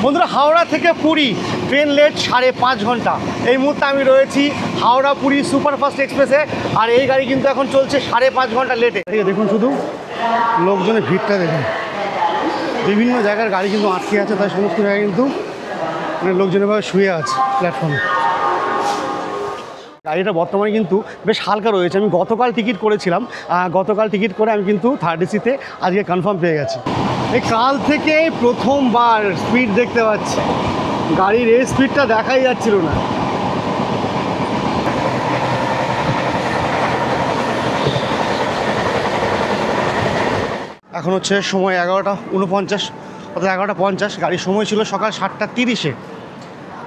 বন্ধুরা, হাওড়া থেকে Puri train late 5.5 ঘন্টা। এই মুহূর্তে আমি রয়েছি হাওড়া পুরী সুপারফাস্ট এক্সপ্রেসে, আর এই গাড়ি কিন্তু এখন চলছে 5.5 ঘন্টা লেটে। দেখুন শুধু লোকজনের ভিড়টা দেখুন, বিভিন্ন জায়গার গাড়ি কিন্তু আটকে আছে, তাই সমস্ত জায়গায় কিন্তু লোকজনেরভাবে শুয়ে আছে প্ল্যাটফর্মে। গাড়িটা বর্তমানে কিন্তু বেশ হালকা রয়েছে। আমি গতকাল টিকিট করেছিলাম, গতকাল টিকিট করে আমি কিন্তু থার্ড এসিতে আজকে কনফার্ম পেয়ে গেছি। এই কাল থেকে প্রথমবার স্পিড দেখতে পাচ্ছি, গাড়ির এই স্পিডটা দেখাই যাচ্ছিল না। এখন হচ্ছে সময় 11:49, অর্থাৎ 11:50। গাড়ির সময় ছিল সকাল 7:30।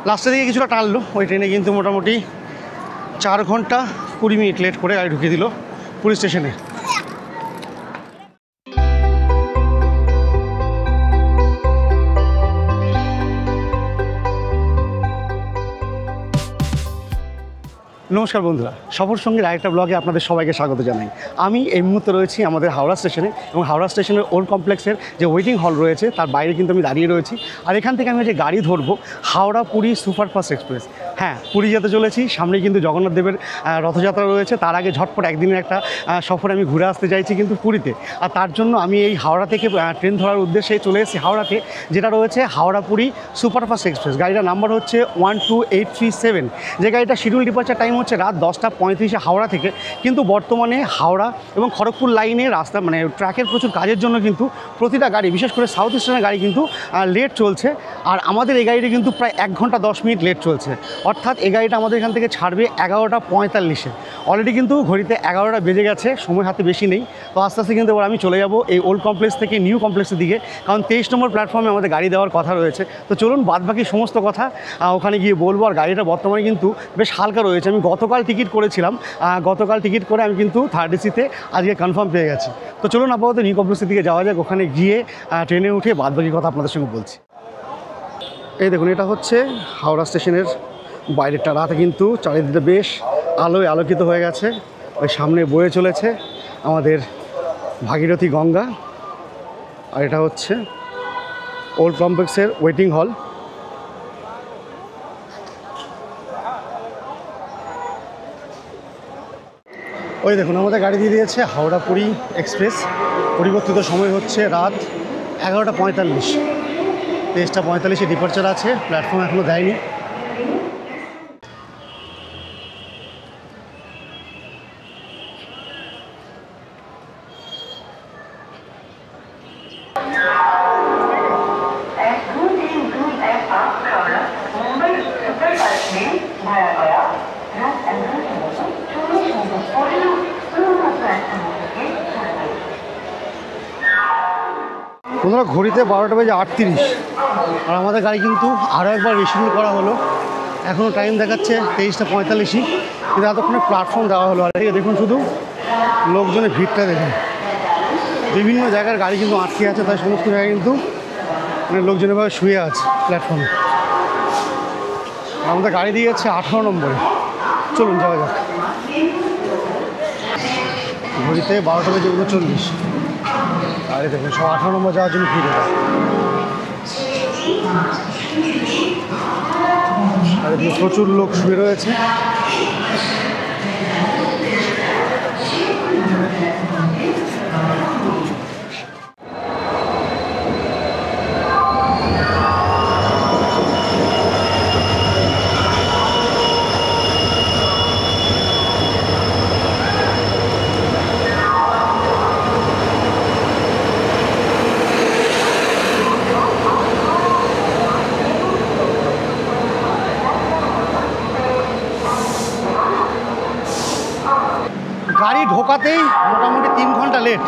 লাস্টের দিকে কিছুটা টানলো। ওই ট্রেনে কিন্তু মোটামুটি 4 ঘন্টা 20 মিনিট লেট করে গাড়ি ঢুকিয়ে দিল পুরী স্টেশনে। নমস্কার বন্ধুরা, সফর সঙ্গীর আরেকটা ব্লগে আপনাদের সবাইকে স্বাগত জানাই। আমি এই মুহূর্তে রয়েছি আমাদের হাওড়া স্টেশনে, এবং হাওড়া স্টেশনের ওল্ড কমপ্লেক্সের যে ওয়েটিং হল রয়েছে তার বাইরে কিন্তু আমি দাঁড়িয়ে রয়েছি। আর এখান থেকে আমি যে গাড়ি ধরবো হাওড়া পুরী সুপারফাস্ট এক্সপ্রেস। হ্যাঁ, পুরী যেতে চলেছি। সামনে কিন্তু জগন্নাথ দেবের রথযাত্রা রয়েছে। তার আগে ঝটপট একদিনের একটা সফরে আমি ঘুরে আসতে চাইছি কিন্তু পুরীতে। আর তার জন্য আমি এই হাওড়া থেকে ট্রেন ধরার উদ্দেশ্যে চলে এসেছি হাওড়াতে, যেটা রয়েছে হাওড়া পুরী সুপারফাস্ট এক্সপ্রেস। গাড়িটার নাম্বার হচ্ছে 12837। যে গাড়িটা শিডিউল ডিপার্চার টাইম হচ্ছে রাত 10:35 হাওড়া থেকে। কিন্তু বর্তমানে হাওড়া এবং খড়গপুর লাইনে রাস্তা ট্র্যাকের প্রচুর কাজের জন্য কিন্তু প্রতিটা গাড়ি, বিশেষ করে সাউথ ইস্টার্নের গাড়ি কিন্তু লেট চলছে। আর আমাদের এই গাড়িটা কিন্তু প্রায় 1 ঘন্টা 10 মিনিট লেট চলছে। অর্থাৎ এই গাড়িটা আমাদের এখান থেকে ছাড়বে 11:45। অলরেডি কিন্তু ঘড়িতে 11টা বেজে গেছে, সময় হাতে বেশি নেই। তো আস্তে আস্তে কিন্তু এবার আমি চলে যাব এই ওল্ড কমপ্লেক্স থেকে নিউ কমপ্লেক্সের দিকে, কারণ 23 নম্বর প্ল্যাটফর্মে আমাদের গাড়ি দেওয়ার কথা রয়েছে। তো চলুন বাদবাকি সমস্ত কথা ওখানে গিয়ে বলবো। আর গাড়িটা বর্তমানে কিন্তু বেশ হালকা রয়েছে। আমি গতকাল টিকিট করেছিলাম, গতকাল টিকিট করে আমি কিন্তু থার্ড এসিতে আজকে কনফার্ম পেয়ে গেছি। তো চলুন আপাতত নিউ কমপ্লেক্সের দিকে যাওয়া যাক, ওখানে গিয়ে ট্রেনে উঠে বাদবাকি কথা আপনাদের সঙ্গে বলছি। এই দেখুন, এটা হচ্ছে হাওড়া স্টেশনের বাইরেটা। রাতে কিন্তু চারিদিকে বেশ আলোয় আলোকিত হয়ে গেছে। ওই সামনে বয়ে চলেছে আমাদের ভাগীরথী গঙ্গা। আর এটা হচ্ছে ওল্ড কমপ্লেক্সের ওয়েটিং হল। ওই দেখুন, আমাদের গাড়ি দিয়ে দিয়েছে হাওড়া পুরী এক্সপ্রেস। পরিবর্তিত সময় হচ্ছে রাত 11:45। 23:45 ডিপার্চার আছে, প্ল্যাটফর্ম এখনও দেয়নি। বন্ধুরা, ঘড়িতে 12:38, আর আমাদের গাড়ি কিন্তু আরও একবার রিশিডিউল করা হলো। এখনও টাইম দেখাচ্ছে 23:45, কিন্তু এতক্ষণে প্ল্যাটফর্ম দেওয়া হলো। আর দেখুন শুধু লোকজনের ভিড়টা দেখুন, বিভিন্ন জায়গার গাড়ি কিন্তু আটকে আছে, তাই সমস্ত জায়গায় কিন্তু লোকজনেরভাবে শুয়ে আছে প্ল্যাটফর্মে। আমাদের গাড়ি দিয়ে যাচ্ছে 18 নম্বরে। চলুন যাওয়া যাক। ঘড়িতে 12:39, আর দেখুন সব 18 নম্বর যাওয়ার জন্য ভিড়। আর প্রচুর লোক শুয়ে রয়েছে। গাড়ি ঢোকাতেই মোটামুটি 3 ঘন্টা লেট।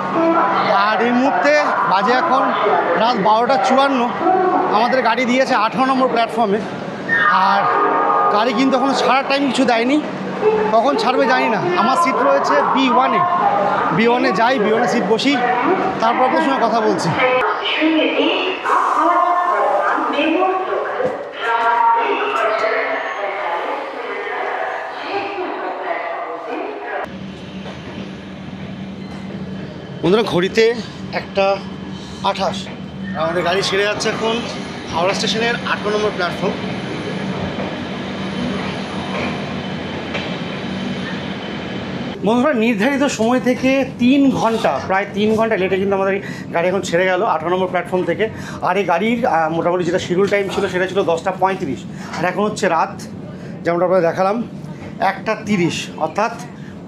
আর এই মুহূর্তে বাজে এখন রাত 12:54। আমাদের গাড়ি দিয়েছে 18 নম্বর প্ল্যাটফর্মে। আর গাড়ি কিন্তু এখন ছাড়ার টাইম কিছু দেয়নি, কখন ছাড়বে জানি না। আমার সিট রয়েছে B1-এ যাই, B1-এ সিট বসি, তারপর আপনার সঙ্গে কথা বলছি। বন্ধুরা, ঘড়িতে 1:28, আমাদের গাড়ি ছেড়ে যাচ্ছে এখন হাওড়া স্টেশনের 8 নম্বর প্ল্যাটফর্ম। বন্ধুরা, নির্ধারিত সময় থেকে 3 ঘন্টা, প্রায় 3 ঘন্টা লেটে কিন্তু আমাদের গাড়ি এখন ছেড়ে গেল 18 নম্বর প্ল্যাটফর্ম থেকে। আর এই গাড়ির মোটামুটি যেটা শিডিউল টাইম ছিল সেটা ছিল 10:35, আর এখন হচ্ছে রাত, যেমনটা আপনাদের দেখালাম, 1:30, অর্থাৎ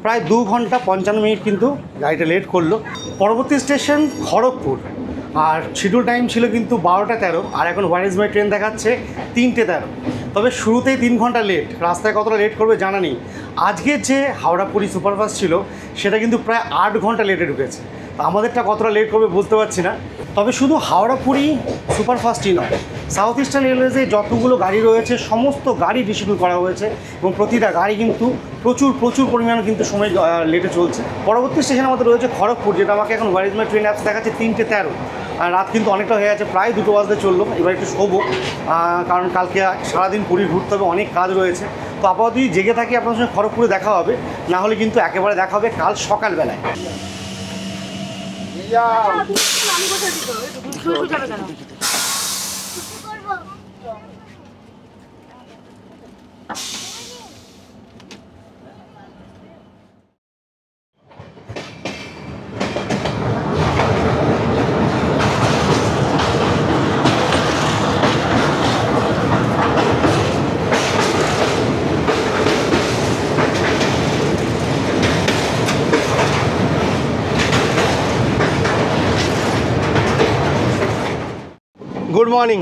প্রায় 2 ঘন্টা 55 মিনিট কিন্তু গাড়িটা লেট করলো। পরবর্তী স্টেশন খড়গপুর, আর শিডিউল টাইম ছিল কিন্তু 12:13, আর এখন হোয়ার ইজ মাই ট্রেন দেখাচ্ছে 3:13। তবে শুরুতেই 3 ঘন্টা লেট, রাস্তায় কতটা লেট করবে জানা নেই। আজকের যে হাওড়া পুরী সুপারফাস্ট ছিল সেটা কিন্তু প্রায় 8 ঘন্টা লেটে ঢুকেছে। তো আমাদেরটা কতটা লেট করবে বুঝতে পারছি না। তবে শুধু হাওড়া পুরী সুপারফাস্টই নয়, সাউথ ইস্টার্ন রেলওয়েজে যতগুলো গাড়ি রয়েছে সমস্ত গাড়ি ডিস্ট্রিবিউট করা হয়েছে, এবং প্রতিটা গাড়ি কিন্তু প্রচুর পরিমাণে কিন্তু সময় লেটে চলছে। পরবর্তী স্টেশন আমাদের রয়েছে খড়গপুর, যেটা আমাকে এখন where is my train apps দেখাচ্ছে 3:13। আর রাত কিন্তু অনেকটা হয়ে গেছে, প্রায় 2 বাজতে চললো। এবার একটু শোবো, কারণ কালকে সারাদিন পুরী ঘুরতে হবে, অনেক কাজ রয়েছে। তো আপাতত যদি জেগে থাকি আপনার সঙ্গে খড়গপুরে দেখা হবে, না হলে কিন্তু একেবারে দেখা হবে কাল সকালবেলায়। Good morning.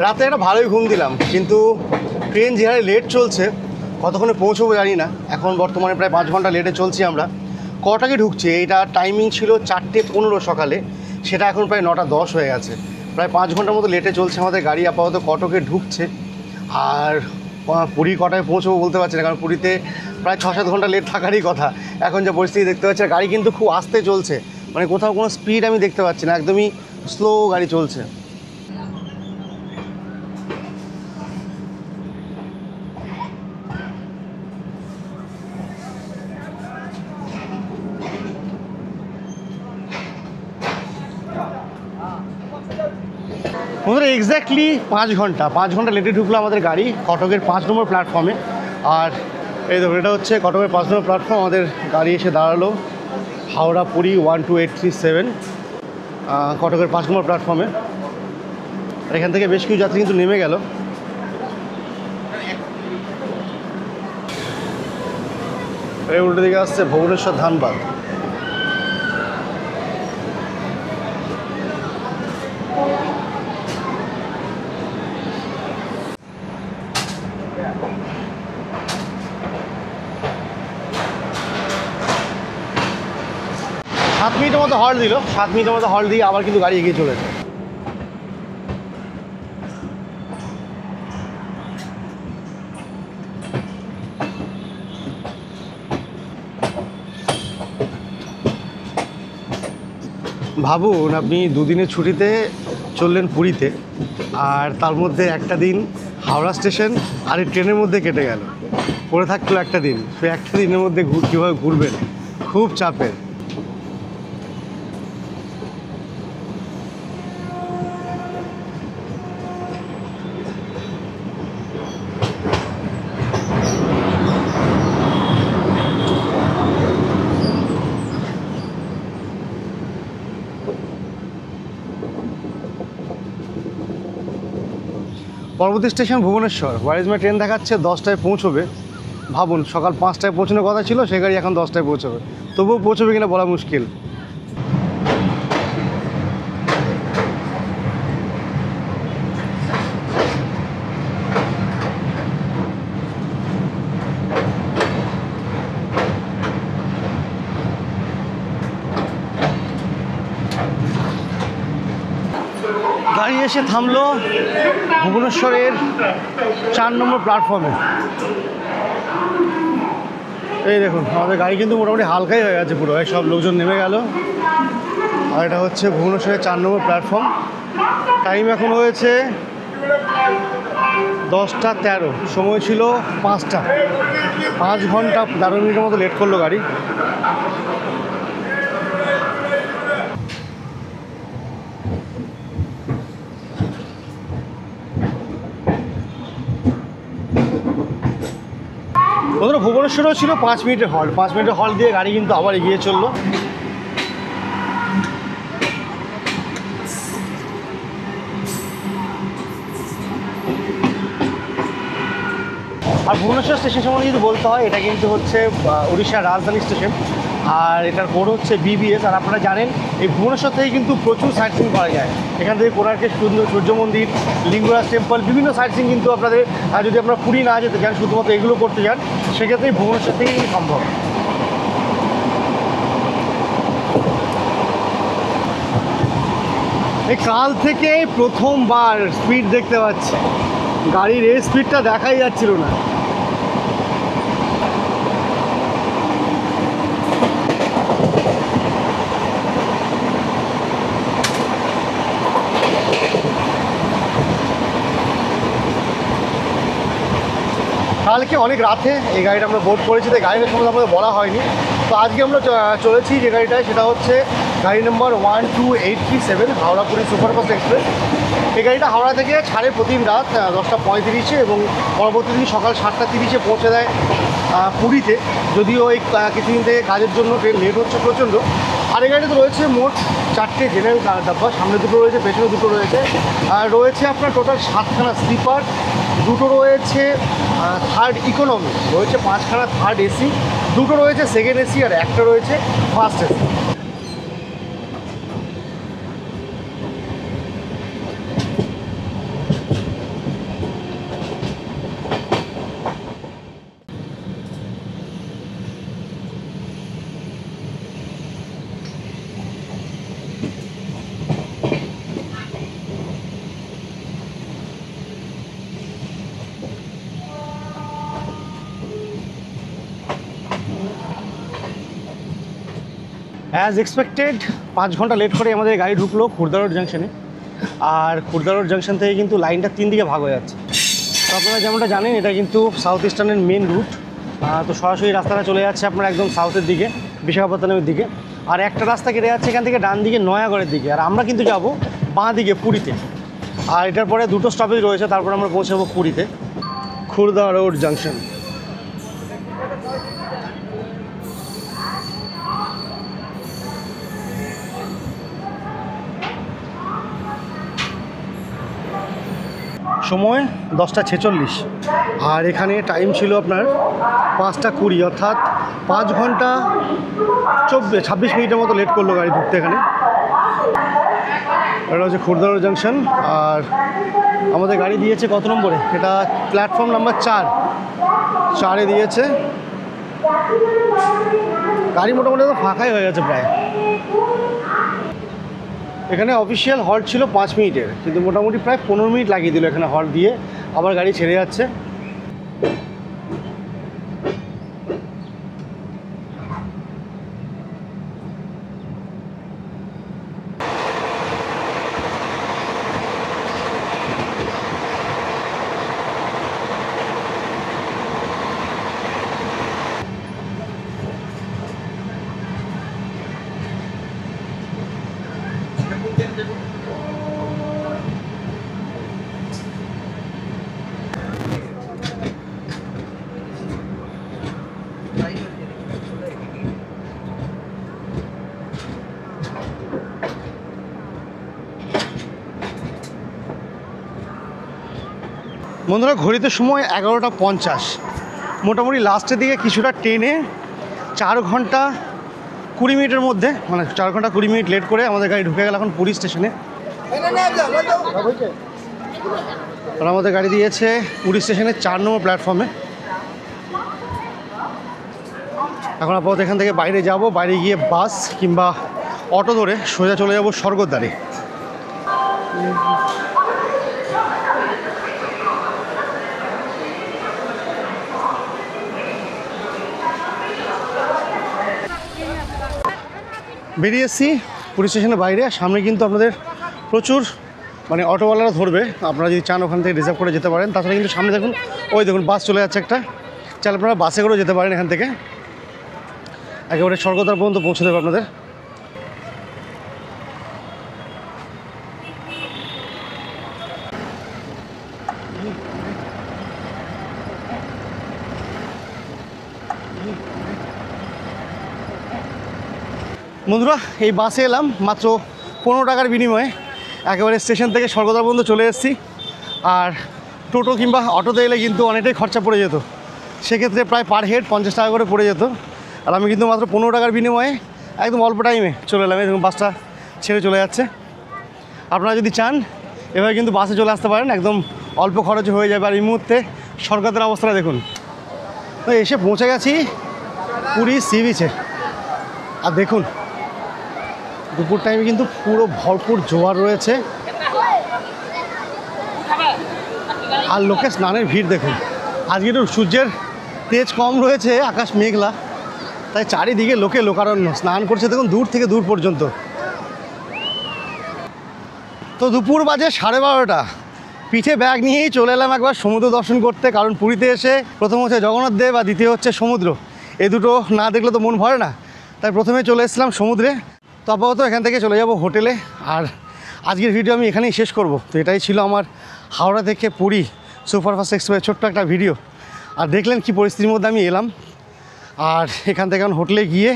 রাতে একটা ভালোই ঘুম দিলাম, কিন্তু ট্রেন যে হারে লেট চলছে কতক্ষণে পৌঁছবো জানি না। এখন বর্তমানে প্রায় 5 ঘন্টা লেটে চলছি আমরা। কটাকে ঢুকছে, এটা টাইমিং ছিল 4:15 সকালে, সেটা এখন প্রায় 9:10 হয়ে গেছে। প্রায় 5 ঘন্টার মতো লেটে চলছে আমাদের গাড়ি। আপাতত কটকে ঢুকছে, আর পুরী কটায় পৌঁছবো বলতে পারছি না, কারণ পুরীতে প্রায় 6-7 ঘন্টা লেট থাকারই কথা। এখন যে পরিস্থিতি দেখতে পাচ্ছি, গাড়ি কিন্তু খুব আস্তে চলছে, মানে কোথাও কোনো স্পিড আমি দেখতে পাচ্ছি না, একদমই স্লো গাড়ি চলছে। আমাদের এক্স্যাক্টলি 5 ঘন্টা লেটে ঢুকলো আমাদের গাড়ি কটকের 5 নম্বর প্ল্যাটফর্মে। আর এই দেখুন, এটা হচ্ছে কটকের 5 নম্বর প্ল্যাটফর্ম। আমাদের গাড়ি এসে দাঁড়ালো হাওড়া পুরী 12837 কটকের 5 নম্বর প্ল্যাটফর্মে। আর এখান থেকে বেশ কিছু যাত্রী কিন্তু নেমে গেল। এই উল্টো দিকে আসছে ভুবনেশ্বর ধানবাদ। সাত মিনিটের মতো হল্ট দিল, 7 মিনিটের মতো হল্ট দিয়ে আবার কিন্তু গাড়ি এগিয়ে চলেছে। ভাবুন, আপনি 2 দিনের ছুটিতে চললেন পুরীতে, আর তার মধ্যে একটা দিন হাওড়া স্টেশন আর এই ট্রেনের মধ্যে কেটে গেল। পড়ে থাকলো একটা দিন, সে একটা দিনের মধ্যে কীভাবে ঘুরবেন, খুব চাপের। পরবর্তী station Bhubaneswar. Where is my train দেখাচ্ছে 10টায় পৌঁছবে। ভাবুন, সকাল 5টায় পৌঁছানোর কথা ছিল, সে গাড়ি এখন 10টায় পৌঁছবে। তবুও পৌঁছবে কিনা বলা মুশকিল। গাড়ি এসে থামলো ভুবনেশ্বরের 4 নম্বর প্ল্যাটফর্মে। এই দেখুন, আমাদের গাড়ি কিন্তু মোটামুটি হালকাই হয়ে গেছে পুরো, সব লোকজন নেমে গেল। আর এটা হচ্ছে ভুবনেশ্বরের 4 নম্বর প্ল্যাটফর্ম। টাইম এখন হয়েছে 10:13, সময় ছিল 5টা। 5 ঘন্টা 12 মিনিটের মতো লেট করলো গাড়ি। বন্ধুরা ভুবনেশ্বরেও ছিল 5 মিনিটের হল্ট, 5 মিনিটের হল্ট দিয়ে গাড়ি কিন্তু আবার এগিয়ে চললো। আর ভুবনেশ্বর স্টেশন সম্বন্ধে যদি বলতে হয়, এটা কিন্তু হচ্ছে উড়িষ্যার রাজধানী স্টেশন, আর এটার কোড হচ্ছে BBS। আর আপনারা জানেন এই ভুবনেশ্বর থেকে কিন্তু প্রচুর সাইট সিইং করা যায়। এখান থেকে কোণার্কের সুন্দর সূর্য মন্দির, লিঙ্গরাজ টেম্পল, বিভিন্ন সাইট সিইং কিন্তু আপনাদের, যদি আপনারা পুরী না যেতে চান, শুধুমাত্র এগুলো করতে চান, সেক্ষেত্রে ভুবনেশ্বর থেকেই কিন্তু সম্ভব। এই কাল থেকে প্রথমবার স্পিড দেখতে পাচ্ছি, গাড়ির এই স্পিডটা দেখাই যাচ্ছিল না। কালকে অনেক রাতে এই গাড়িটা আমরা বোর্ড করেছি, তাই গাড়িটার সম্বন্ধে আমাদের বলা হয়নি। তো আজকে আমরা চলেছি যে গাড়িটায়, সেটা হচ্ছে গাড়ি নম্বর 12837 হাওড়া পুরী সুপারফাস্ট এক্সপ্রেস। এই গাড়িটা হাওড়া থেকে ছাড়ে প্রতিদিন রাত 10:35 এবং পরবর্তী দিন সকাল 7:30 পৌঁছে দেয় পুরীতে। যদিও এই কিছুদিন থেকে কাজের জন্য ট্রেন লেট হচ্ছে প্রচণ্ড। আর এই গাড়িতে রয়েছে মোট 4টে জেনারেল ডাব্বা, সামনে 2টো রয়েছে, পেছনে 2টো রয়েছে। আর রয়েছে আপনার টোটাল 7খানা স্লিপার, 2টো রয়েছে থার্ড ইকোনমি, রয়েছে 5খানা থার্ড এসি, 2টো রয়েছে সেকেন্ড এসি, আর একটা রয়েছে ফার্স্ট এসি। অ্যাজ এক্সপেক্টেড 5 ঘন্টা লেট করে আমাদের গাড়ি ঢুকলো খুর্দা রোড জাংশনে। আর খুর্দা রোড জাংশন থেকে কিন্তু লাইনটা 3 দিকে ভাগ হয়ে যাচ্ছে। তো আপনারা যেমনটা জানেন, এটা কিন্তু সাউথ ইস্টার্নের মেন রুট। তো সরাসরি রাস্তাটা চলে যাচ্ছে আপনার একদম সাউথের দিকে, বিশাখাপত্তনমের দিকে। আর একটা রাস্তা কেটে যাচ্ছে এখান থেকে ডান দিকে নয়াগড়ের দিকে, আর আমরা কিন্তু যাব বাঁ দিকে পুরীতে। আর এটার পরে 2টো স্টপেজ রয়েছে, তারপর আমরা পৌঁছাবো পুরীতে। Khurda road junction. সময় 10:46, আর এখানে টাইম ছিল আপনার 5:20, অর্থাৎ 5 ঘন্টা 26 মিনিটের মতো লেট করলো গাড়ি ঢুকতে এখানে। এটা হচ্ছে খুর্দা রোড জাংশন। আর আমাদের গাড়ি দিয়েছে কত নম্বরে? এটা প্ল্যাটফর্ম নাম্বার 4-এ দিয়েছে। গাড়ি মোটামুটি তো ফাঁকাই হয়ে গেছে প্রায়। এখানে অফিসিয়াল হল্ট ছিল 5 মিনিটের, কিন্তু মোটামুটি প্রায় 15 মিনিট লাগিয়ে দিল এখানে হল্ট দিয়ে, আবার গাড়ি ছেড়ে যাচ্ছে। বন্ধুরা ঘড়িতে সময় 11:50, মোটামুটি লাস্টের দিকে কিছুটা টেনে 4 ঘন্টা 20 মিনিটের মধ্যে, মানে 4 ঘন্টা 20 মিনিট লেট করে আমাদের গাড়ি ঢুকে গেল এখন পুরী স্টেশনে। আর আমাদের গাড়ি দিয়েছে পুরী স্টেশনের 4 নম্বর প্ল্যাটফর্মে। এখন আপাতত এখান থেকে বাইরে যাব, বাইরে গিয়ে বাস কিংবা অটো ধরে সোজা চলে যাব স্বর্গদ্বারে। বেরিয়ে এসেছি পুরী স্টেশনের বাইরে। সামনে কিন্তু আপনাদের প্রচুর মানে অটোওয়ালারা ধরবে, আপনারা যদি চান ওখান থেকে রিজার্ভ করে যেতে পারেন। তাছাড়া কিন্তু সামনে দেখুন, ওই দেখুন বাস চলে যাচ্ছে একটা, চাইলে আপনারা বাসে করেও যেতে পারেন এখান থেকে, একেবারে স্বর্গদ্বার পর্যন্ত পৌঁছে দেবে আপনাদের। বন্ধুরা এই বাসে এলাম মাত্র 15 টাকার বিনিময়ে, একেবারে স্টেশন থেকে স্বর্গদ্বার পর্যন্ত চলে এসেছি। আর টোটো কিংবা অটোতে এলে কিন্তু অনেকটাই খরচা পড়ে যেত, সেক্ষেত্রে প্রায় পার হেড 50 টাকা করে পড়ে যেত। আর আমি কিন্তু মাত্র 15 টাকার বিনিময়ে একদম অল্প টাইমে চলে এলাম, এবং বাসটা ছেড়ে চলে যাচ্ছে। আপনারা যদি চান এভাবে কিন্তু বাসে চলে আসতে পারেন, একদম অল্প খরচে হয়ে যাবে। আর এই মুহূর্তে স্বর্গদ্বার অবস্থাটা দেখুন। তো এসে পৌঁছে গেছি পুরী সি বিচে। আর দেখুন দুপুর টাইমে কিন্তু পুরো ভরপুর জোয়ার রয়েছে, আর লোকে স্নানের ভিড় দেখুন। আজকে একটু সূর্যের তেজ কম রয়েছে, আকাশ মেঘলা, তাই চারিদিকে লোকে লোকারণ্য, স্নান করছে দেখুন দূর থেকে দূর পর্যন্ত। তো দুপুর বাজে 12:30, পিঠে ব্যাগ নিয়েই চলে এলাম একবার সমুদ্র দর্শন করতে। কারণ পুরীতে এসে প্রথম হচ্ছে জগন্নাথ দেব আর দ্বিতীয় হচ্ছে সমুদ্র, এই দুটো না দেখলে তো মন ভরে না। তাই প্রথমে চলে এসেছিলাম সমুদ্রে। তো আপাতত এখান থেকে চলে যাব হোটেলে। আর আজকের ভিডিও আমি এখানেই শেষ করব। তো এটাই ছিল আমার হাওড়া থেকে পুরী সুপারফাস্ট এক্সপ্রেস ছোট্ট একটা ভিডিও। আর দেখলেন কি পরিস্থিতির মধ্যে আমি এলাম। আর এখান থেকে এখন হোটেলে গিয়ে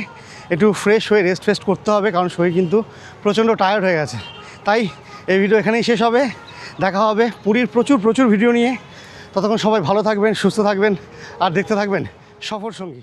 একটু ফ্রেশ হয়ে রেস্ট ফেস্ট করতে হবে, কারণ শরীর কিন্তু প্রচণ্ড টায়ার্ড হয়ে গেছে। তাই এই ভিডিও এখানেই শেষ হবে। দেখা হবে পুরীর প্রচুর ভিডিও নিয়ে। ততক্ষণ সবাই ভালো থাকবেন, সুস্থ থাকবেন, আর দেখতে থাকবেন সফর সঙ্গী।